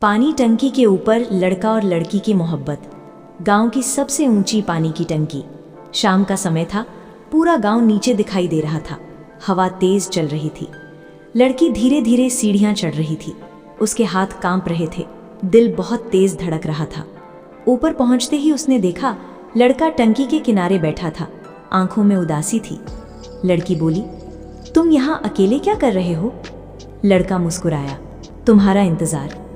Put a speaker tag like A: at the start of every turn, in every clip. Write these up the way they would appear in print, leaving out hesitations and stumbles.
A: पानी टंकी के ऊपर लड़का और लड़की की मोहब्बत। गांव की सबसे ऊंची पानी की टंकी। शाम का समय था, पूरा गांव नीचे दिखाई दे रहा था। हवा तेज चल रही थी। लड़की धीरे धीरे सीढ़ियां चढ़ रही थी। उसके हाथ कांप रहे थे, दिल बहुत तेज धड़क रहा था। ऊपर पहुंचते ही उसने देखा, लड़का टंकी के किनारे बैठा था, आंखों में उदासी थी। लड़की बोली, तुम यहाँ अकेले क्या कर रहे हो? लड़का मुस्कुराया, तुम्हारा इंतजार।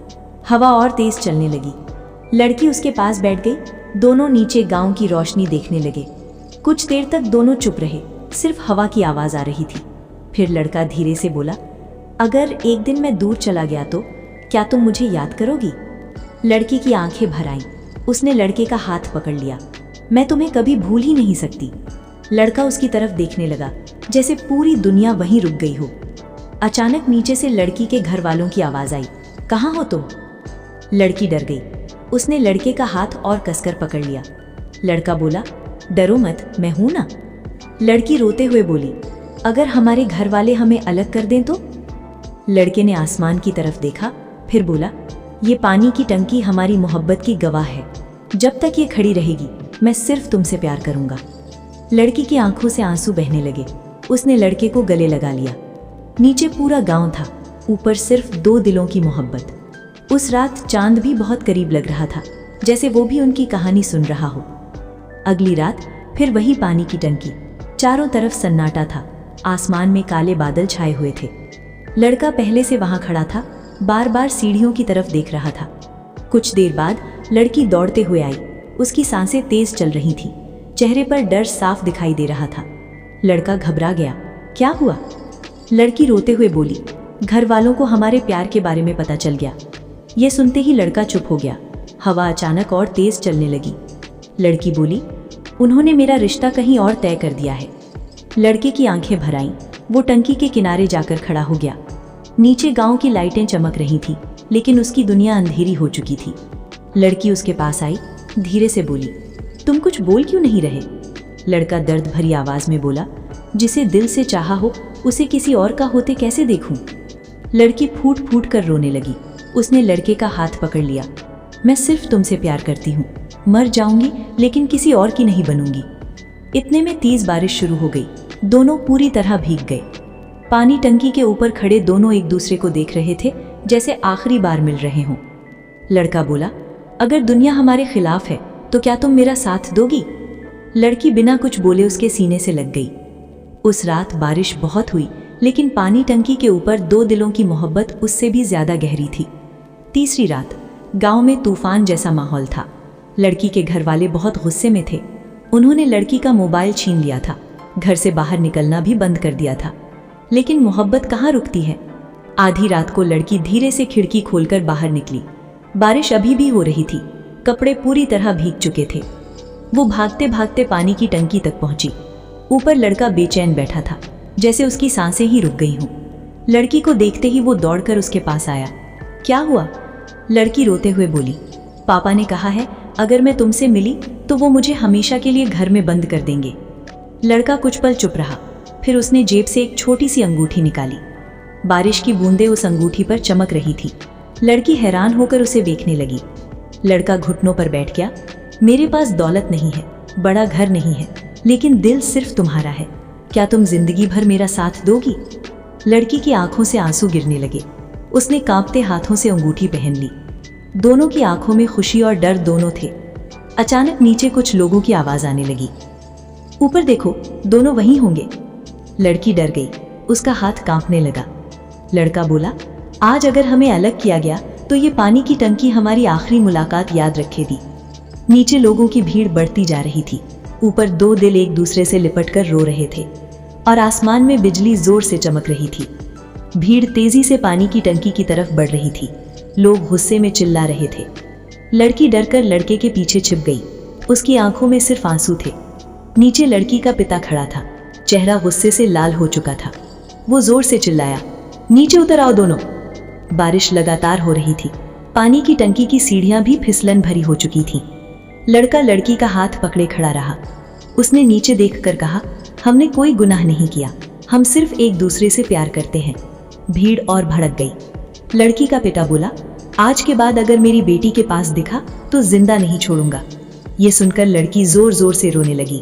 A: हवा और तेज चलने लगी। लड़की उसके पास बैठ गई। दोनों नीचे गांव की रोशनी देखने लगे। कुछ देर तक दोनों चुप रहे, सिर्फ हवा की आवाज आ रही थी। फिर लड़का धीरे से बोला, अगर एक दिन मैं दूर चला गया तो क्या तुम मुझे याद करोगी? लड़की की आंखें भर आईं। उसने लड़के का हाथ पकड़ लिया। मैं तुम्हें कभी भूल ही नहीं सकती। लड़का उसकी तरफ देखने लगा, जैसे पूरी दुनिया वहीं रुक गई हो। अचानक नीचे से लड़की के घर वालों की आवाज आई, कहाँ हो तुम? लड़की डर गई। उसने लड़के का हाथ और कसकर पकड़ लिया। लड़का बोला, डरो मत, मैं हूं ना। लड़की रोते हुए बोली, अगर हमारे घर वाले हमें अलग कर दें तो? लड़के ने आसमान की तरफ देखा, फिर बोला, ये पानी की टंकी हमारी मोहब्बत की गवाह है। जब तक ये खड़ी रहेगी, मैं सिर्फ तुमसे प्यार करूंगा। लड़की की आंखों से आंसू बहने लगे। उसने लड़के को गले लगा लिया। नीचे पूरा गांव था, ऊपर सिर्फ दो दिलों की मोहब्बत। उस रात चांद भी बहुत करीब लग रहा था, जैसे वो भी उनकी कहानी सुन रहा हो। अगली रात फिर वही पानी की टंकी। चारों तरफ सन्नाटा था, आसमान में काले बादल छाए हुए थे। लड़का पहले से वहां खड़ा था, बार बार सीढ़ियों की तरफ देख रहा था। कुछ देर बाद लड़की दौड़ते हुए आई। उसकी सांसें तेज चल रही थी, चेहरे पर डर साफ दिखाई दे रहा था। लड़का घबरा गया, क्या हुआ? लड़की रोते हुए बोली, घर वालों को हमारे प्यार के बारे में पता चल गया। ये सुनते ही लड़का चुप हो गया। हवा अचानक और तेज चलने लगी। लड़की बोली, उन्होंने मेरा रिश्ता कहीं और तय कर दिया है। लड़के की आंखें भर आईं। वो टंकी के किनारे जाकर खड़ा हो गया। नीचे गांव की लाइटें चमक रही थी, लेकिन उसकी दुनिया अंधेरी हो चुकी थी। लड़की उसके पास आई, धीरे से बोली, तुम कुछ बोल क्यों नहीं रहे? लड़का दर्द भरी आवाज में बोला, जिसे दिल से चाहा हो उसे किसी और का होते कैसे देखूं? लड़की फूट फूट कर रोने लगी। उसने लड़के का हाथ पकड़ लिया। मैं सिर्फ तुमसे प्यार करती हूँ, मर जाऊंगी लेकिन किसी और की नहीं बनूंगी। इतने में तेज बारिश शुरू हो गई। दोनों पूरी तरह भीग गए। पानी टंकी के ऊपर खड़े दोनों एक दूसरे को देख रहे थे, जैसे आखिरी बार मिल रहे हों। लड़का बोला, अगर दुनिया हमारे खिलाफ है तो क्या तुम मेरा साथ दोगी? लड़की बिना कुछ बोले उसके सीने से लग गई। उस रात बारिश बहुत हुई, लेकिन पानी टंकी के ऊपर दो दिलों की मोहब्बत उससे भी ज्यादा गहरी थी। तीसरी रात गांव में तूफान जैसा माहौल था। लड़की के घर वाले बहुत गुस्से में थे। उन्होंने लड़की का मोबाइल छीन लिया था, घर से बाहर निकलना भी बंद कर दिया था। लेकिन मोहब्बत कहाँ रुकती है? आधी रात को लड़की धीरे से खिड़की खोलकर बाहर निकली। बारिश अभी भी हो रही थी, कपड़े पूरी तरह भीग चुके थे। वो भागते भागते पानी की टंकी तक पहुंची। ऊपर लड़का बेचैन बैठा था, जैसे उसकी सांसें ही रुक गई हों। लड़की को देखते ही वो दौड़कर उसके पास आया। क्या हुआ? लड़की रोते हुए बोली, पापा ने कहा है अगर मैं तुमसे मिली तो वो मुझे हमेशा के लिए घर में बंद कर देंगे। लड़का कुछ पल चुप रहा, फिर उसने जेब से एक छोटी सी अंगूठी निकाली। बारिश की बूंदें उस अंगूठी पर चमक रही थी। लड़की हैरान होकर उसे देखने लगी। लड़का घुटनों पर बैठ गया। मेरे पास दौलत नहीं है, बड़ा घर नहीं है, लेकिन दिल सिर्फ तुम्हारा है। क्या तुम जिंदगी भर मेरा साथ दोगी? लड़की की आंखों से आंसू गिरने लगे। उसने कांपते हाथों से अंगूठी पहन ली। दोनों की आंखों में खुशी और डर दोनों थे। अचानक नीचे कुछ लोगों की आवाज आने लगी, ऊपर देखो, दोनों वहीं होंगे। लड़की डर गई, उसका हाथ कांपने लगा। लड़का बोला, आज अगर हमें अलग किया गया तो ये पानी की टंकी हमारी आखिरी मुलाकात याद रखेगी। नीचे लोगों की भीड़ बढ़ती जा रही थी। ऊपर दो दिल एक दूसरे से लिपटकर रो रहे थे और आसमान में बिजली जोर से चमक रही थी। भीड़ तेजी से पानी की टंकी की तरफ बढ़ रही थी। लोग गुस्से में चिल्ला रहे थे। लड़की डरकर लड़के के पीछे छिप गई। उसकी आंखों में सिर्फ आंसू थे। नीचे लड़की का पिता खड़ा था, चेहरा गुस्से से लाल हो चुका था। वो जोर से चिल्लाया, नीचे उतर आओ दोनों। बारिश लगातार हो रही थी। पानी की टंकी की सीढ़ियां भी फिसलन भरी हो चुकी थीं। लड़का लड़की का हाथ पकड़े खड़ा रहा। उसने नीचे देखकर कहा, हमने कोई गुनाह नहीं किया, हम सिर्फ एक दूसरे से प्यार करते हैं। भीड़ और भड़क गई। लड़की का पिता बोला, आज के बाद अगर मेरी बेटी के पास दिखा तो जिंदा नहीं छोड़ूंगा। ये सुनकर लड़की जोर जोर से रोने लगी।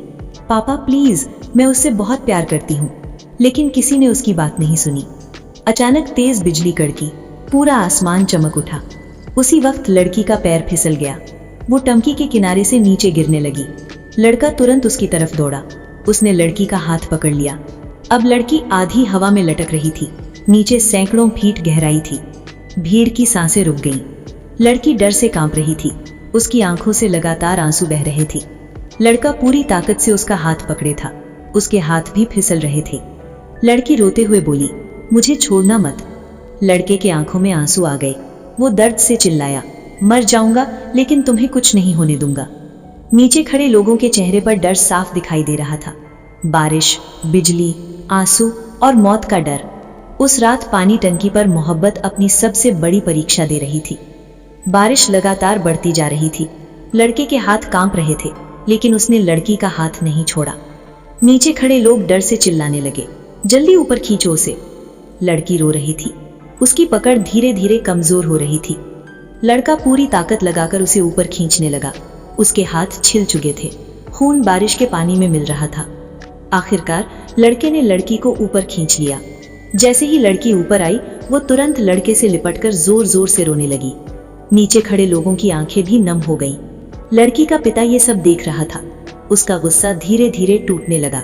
A: पापा प्लीज, मैं उससे बहुत प्यार करती हूँ। लेकिन किसी ने उसकी बात नहीं सुनी। अचानक तेज बिजली कड़की, पूरा आसमान चमक उठा। उसी वक्त लड़की का पैर फिसल गया। वो टंकी के किनारे से नीचे गिरने लगी। लड़का तुरंत उसकी तरफ दौड़ा। उसने लड़की का हाथ पकड़ लिया। अब लड़की आधी हवा में लटक रही थी। नीचे सैकड़ों फीट गहराई थी। भीड़ की सांसें रुक गईं। लड़की डर से कांप रही थी। उसकी आंखों से लगातार आंसू बह रहे थे। लड़का पूरी ताकत से उसका हाथ पकड़े था। उसके हाथ भी फिसल रहे थे। लड़की रोते हुए बोली, मुझे छोड़ना मत। लड़के के आंखों में आंसू आ गए। वो दर्द से चिल्लाया, मर जाऊंगा लेकिन तुम्हें कुछ नहीं होने दूंगा। नीचे खड़े लोगों के चेहरे पर डर साफ दिखाई दे रहा था। बारिश, बिजली, आंसू और मौत का डर। उस रात पानी टंकी पर मोहब्बत अपनी सबसे बड़ी परीक्षा दे रही थी। बारिश लगातार बढ़ती जा रही थी। लड़के के हाथ कांप रहे थे, लेकिन उसने लड़की का हाथ नहीं छोड़ा। नीचे खड़े लोग डर से चिल्लाने लगे, जल्दी ऊपर खींचो उसे। लड़की रो रही थी। उसकी पकड़ धीरे धीरे कमजोर हो रही थी। लड़का पूरी ताकत लगाकर उसे ऊपर खींचने लगा। उसके हाथ छिल चुके थे। खून बारिश के पानी में मिल रहा था। आखिरकार लड़के ने लड़की को ऊपर खींच लिया। जैसे ही लड़की ऊपर आई, वो तुरंत लड़के से लिपटकर जोर जोर से रोने लगी। नीचे खड़े लोगों की आंखें भी नम हो गईं। लड़की का पिता ये सब देख रहा था। उसका गुस्सा धीरे धीरे टूटने लगा।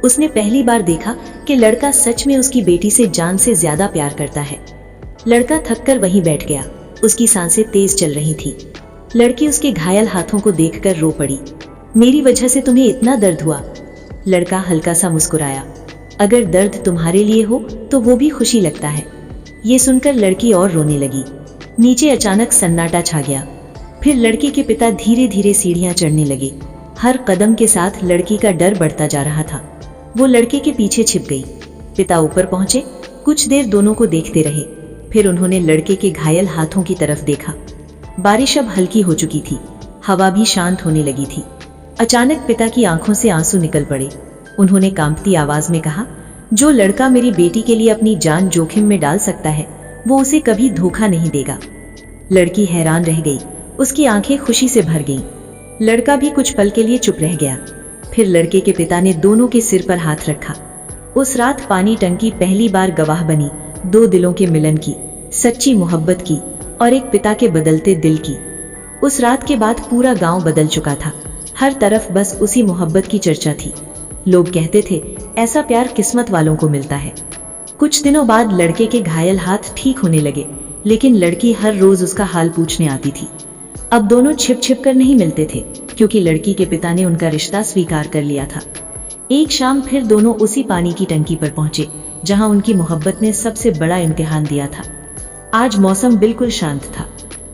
A: उसने पहली बार देखा कि लड़का सच में उसकी बेटी से जान से ज्यादा प्यार करता है। लड़का थककर वहीं बैठ गया। उसकी सांसें तेज चल रही थी। लड़की उसके घायल हाथों को देखकर रो पड़ी। मेरी वजह से तुम्हें इतना दर्द हुआ? लड़का हल्का सा मुस्कुराया। अगर दर्द तुम्हारे लिए हो तो वो भी खुशी लगता है। ये सुनकर लड़की और रोने लगी। नीचे अचानक सन्नाटा छा गया। फिर लड़की के पिता धीरे धीरे सीढ़ियां चढ़ने लगे। हर कदम के साथ लड़की का डर बढ़ता जा रहा था। वो लड़के के पीछे छिप गई। पिता ऊपर पहुंचे। कुछ देर दोनों को देखते रहे। फिर उन्होंने लड़के के घायल हाथों की तरफ देखा। बारिश अब हल्की हो चुकी थी। हवा भी शांत होने लगी थी। अचानक पिता की आंखों से आंसू निकल पड़े। उन्होंने कांपती आवाज में कहा, जो लड़का मेरी बेटी के लिए अपनी जान जोखिम में डाल सकता है, वो उसे कभी धोखा नहीं देगा। लड़की हैरान रह गई। उसकी आंखें खुशी से भर गईं। लड़का भी कुछ पल के लिए चुप रह गया। फिर लड़के के पिता ने दोनों के सिर पर हाथ रखा। उस रात पानी टंकी पहली बार गवाह बनी, दो दिलों के मिलन की, सच्ची मोहब्बत की और एक पिता के बदलते दिल की। उस रात के बाद पूरा गांव बदल चुका था। हर तरफ बस उसी मोहब्बत की चर्चा थी। लोग कहते थे, ऐसा प्यार किस्मत वालों को मिलता है। कुछ दिनों बाद लड़के के घायल हाथ ठीक होने लगे, लेकिन लड़की हर रोज उसका हाल पूछने आती थी। अब दोनों छिप छिप कर नहीं मिलते थे, क्योंकि लड़की के पिता ने उनका रिश्ता स्वीकार कर लिया था। एक शाम फिर दोनों उसी पानी की टंकी पर पहुंचे, जहां उनकी मोहब्बत ने सबसे बड़ा इम्तिहान दिया था। आज मौसम बिल्कुल शांत था।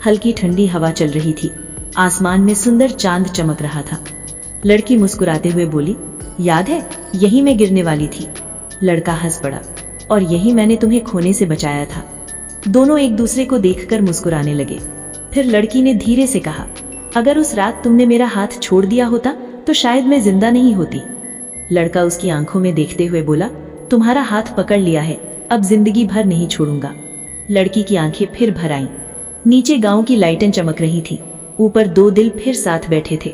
A: हल्की ठंडी हवा चल रही थी। आसमान में सुंदर चांद चमक रहा था। लड़की मुस्कुराते हुए बोली, याद है, यही मैं गिरने वाली थी। लड़का हंस पड़ा, और यही मैंने तुम्हें खोने से बचाया था। दोनों एक दूसरे को देखकर मुस्कुराने लगे। फिर लड़की ने धीरे से कहा, अगर उस रात तुमने मेरा हाथ छोड़ दिया होता तो शायद मैं जिंदा नहीं होती। लड़का उसकी आंखों में देखते हुए बोला, तुम्हारा हाथ पकड़ लिया है, अब जिंदगी भर नहीं छोड़ूंगा। लड़की की आंखें फिर भर आईं। नीचे गांव की लाइटें चमक रही थी। ऊपर दो दिल फिर साथ बैठे थे।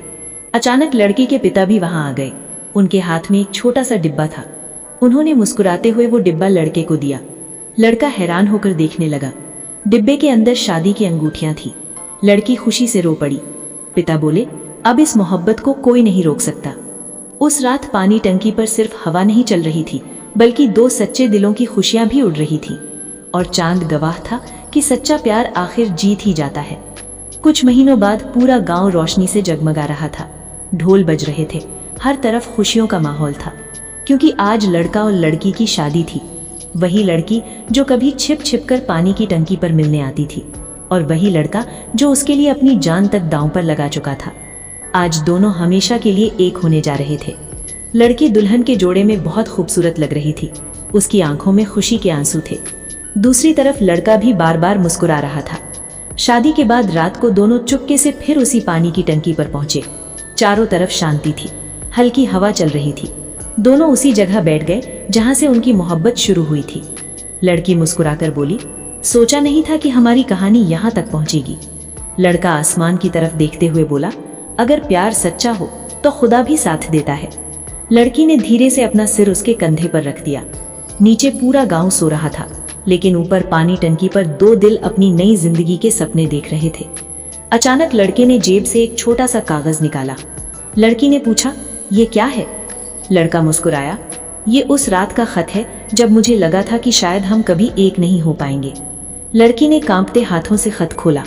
A: अचानक लड़के के पिता भी वहां आ गए। उनके हाथ में एक छोटा सा डिब्बा था। उन्होंने मुस्कुराते हुए वो डिब्बा लड़के को दिया। लड़का हैरान होकर देखने लगा। डिब्बे के अंदर शादी की अंगूठियां थी। लड़की खुशी से रो पड़ी। पिता बोले, अब इस मोहब्बत को कोई नहीं रोक सकता। उस रात पानी टंकी पर सिर्फ हवा नहीं चल रही थी, बल्कि दो सच्चे दिलों की खुशियां भी उड़ रही थी। और चांद गवाह था कि सच्चा प्यार आखिर जीत ही जाता है। कुछ महीनों बाद पूरा गांव रोशनी से जगमगा रहा था। ढोल बज रहे थे। हर तरफ खुशियों का माहौल था, क्योंकि आज लड़का और लड़की की शादी थी। वही लड़की जो कभी छिप छिप कर पानी की टंकी पर मिलने आती थी, और वही लड़का जो उसके लिए अपनी जान तक दांव पर लगा चुका था। आज दोनों हमेशा के लिए एक होने जा रहे थे। लड़की दुल्हन के जोड़े में बहुत खूबसूरत लग रही थी। उसकी आंखों में खुशी के आंसू थे। दूसरी तरफ लड़का भी बार बार मुस्कुरा रहा था। शादी के बाद रात को दोनों चुपके से फिर उसी पानी की टंकी पर पहुंचे। चारों तरफ शांति थी। हल्की हवा चल रही थी। दोनों उसी जगह बैठ गए जहां से उनकी मोहब्बत शुरू हुई थी। लड़की मुस्कुराकर बोली, सोचा नहीं था कि हमारी कहानी यहाँ तक पहुँचेगी। लड़का आसमान की तरफ देखते हुए बोला, अगर प्यार सच्चा हो तो खुदा भी साथ देता है। लड़की ने धीरे से अपना सिर उसके कंधे पर रख दिया। नीचे पूरा गांव सो रहा था, लेकिन ऊपर पानी टंकी पर दो दिल अपनी नई जिंदगी के सपने देख रहे थे। अचानक लड़के ने जेब से एक छोटा सा कागज निकाला। लड़की ने पूछा, ये क्या है? लड़का मुस्कुराया, ये उस रात का खत है जब मुझे लगा था कि शायद हम कभी एक नहीं हो पाएंगे। लड़की ने कांपते हाथों से खत खोला।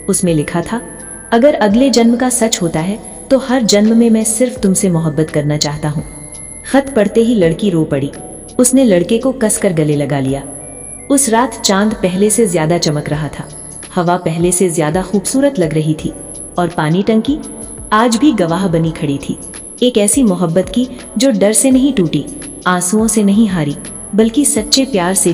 A: उसमें लिखा था, अगर अगले जन्म का सच होता है तो हर जन्म में मैं सिर्फ तुमसे मोहब्बत करना चाहता हूँ। खत पढ़ते ही लड़की रो पड़ी। उसने लड़के को कसकर गले लगा लिया। उस रात चांद पहले से ज्यादा चमक रहा था, हवा पहले से ज्यादा खूबसूरत लग रही थी और पानी टंकी आज भी गवाह बनी खड़ी थी, एक ऐसी मोहब्बत की जो डर से नहीं टूटी, आंसुओं से नहीं हारी, बल्कि सच्चे प्यार से